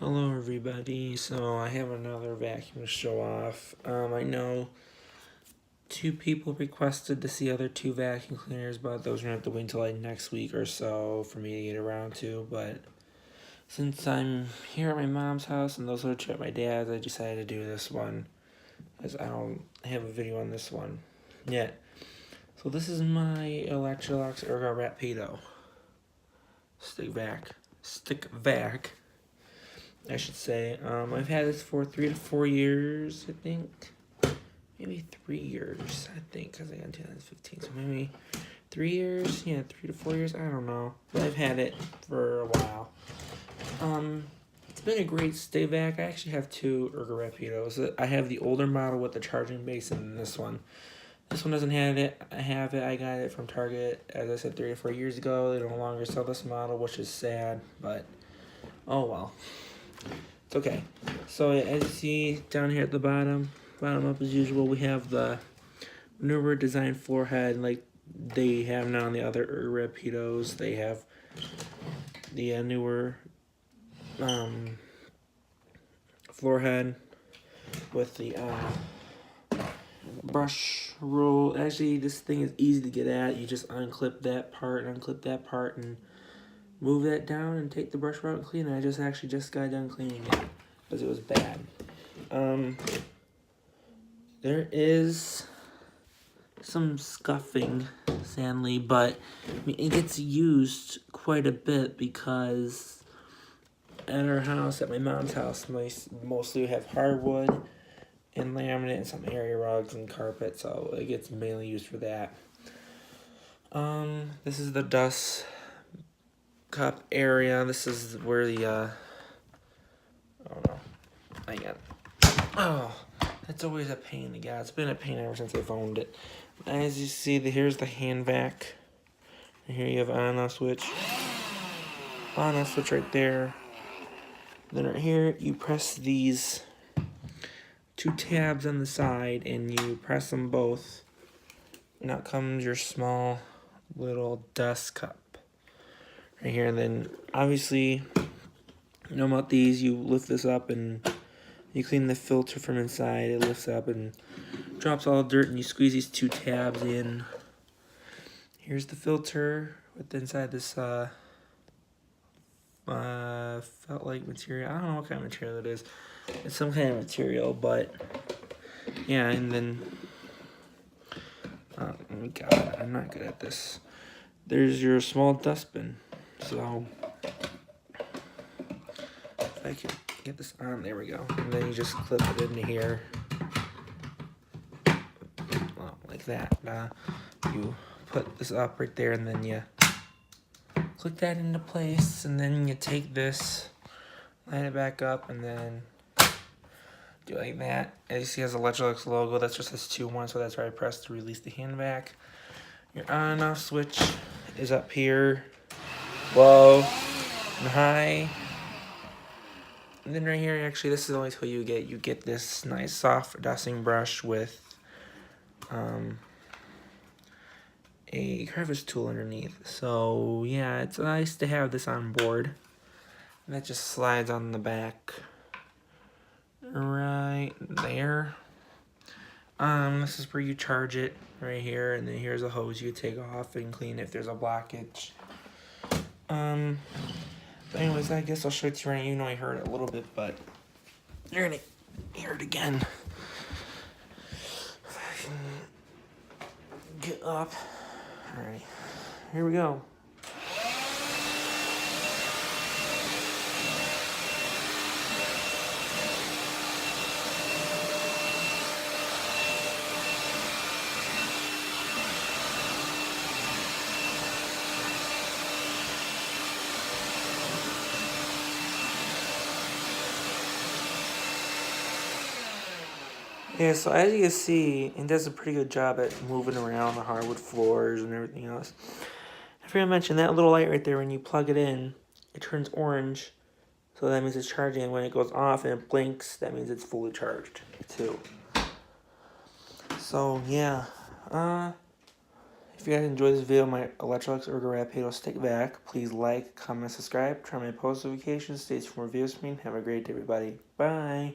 Hello everybody, so I have another vacuum to show off. I know two people requested to see other two vacuum cleaners, but those are going to have to wait until like next week or so for me to get around to. But since I'm here at my mom's house and those are at my dad's, I decided to do this one, because I don't have a video on this one yet. So this is my Electrolux ergorapido stick vac, I should say. I've had this for 3 to 4 years, I think. Maybe 3 years, I think, because I got in 2015. So maybe 3 years? Yeah, 3 to 4 years? I don't know. But I've had it for a while. It's been a great stay vac. I actually have two ergorapidos. I have the older model with the charging base and this one. This one doesn't have it. I have it. I got it from Target, as I said, 3 to 4 years ago. They no longer sell this model, which is sad, but oh well. It's okay. So as you see down here at the bottom up as usual, we have the newer design floor head like they have now on the other ergorapidos. They have the newer floor head with the brush roll. Actually, this thing is easy to get at. You just unclip that part and move that down and take the brush out and clean it. I just got done cleaning it because it was bad. There is some scuffing, sadly, but I mean, it gets used quite a bit because at our house, at my mom's house, mostly we have hardwood and laminate and some area rugs and carpet, so it gets mainly used for that. This is the dust cup area. This is where the oh no, hang on. Oh, that's always a pain to get. It's been a pain ever since I've owned it. As you see, here's the hand vac. And here you have on-off switch. On-off switch right there. Then right here, you press these two tabs on the side, and you press them both. And out comes your small little dust cup right here. And then obviously, you know about these, you lift this up and you clean the filter from inside. It lifts up and drops all the dirt, and you squeeze these two tabs in. Here's the filter with inside this felt like material. I don't know what kind of material it is. It's some kind of material, but yeah. And then oh my god, I'm not good at this. There's your small dustbin. So if I can get this on, there we go. And then you just clip it into here, well, like that. You put this up right there, and then you click that into place, and then you take this, line it back up, and then do like that. As you see, it has the Electrolux logo. That's just this 2-1, so that's where I press to release the hand vac. Your on and off switch is up here, low and high. And then right here, actually, this is the only tool you get this nice soft dusting brush with a crevice tool underneath. So yeah, it's nice to have this on board. And that just slides on the back right there. This is where you charge it right here, and then here's a hose you take off and clean if there's a blockage. But anyways, I guess I'll show it to you right now. You know I heard it a little bit, but you're gonna hear it again. If I can get up. Alright, here we go. Yeah, so as you can see, it does a pretty good job at moving around the hardwood floors and everything else. I forgot to mention that little light right there, when you plug it in, it turns orange. So that means it's charging, and when it goes off and it blinks, that means it's fully charged too. So yeah, if If you guys enjoyed this video, my Electrolux ergorapido stick vac, please like, comment, subscribe, turn on my post notifications, stay tuned for more videos from me, and have a great day, everybody. Bye!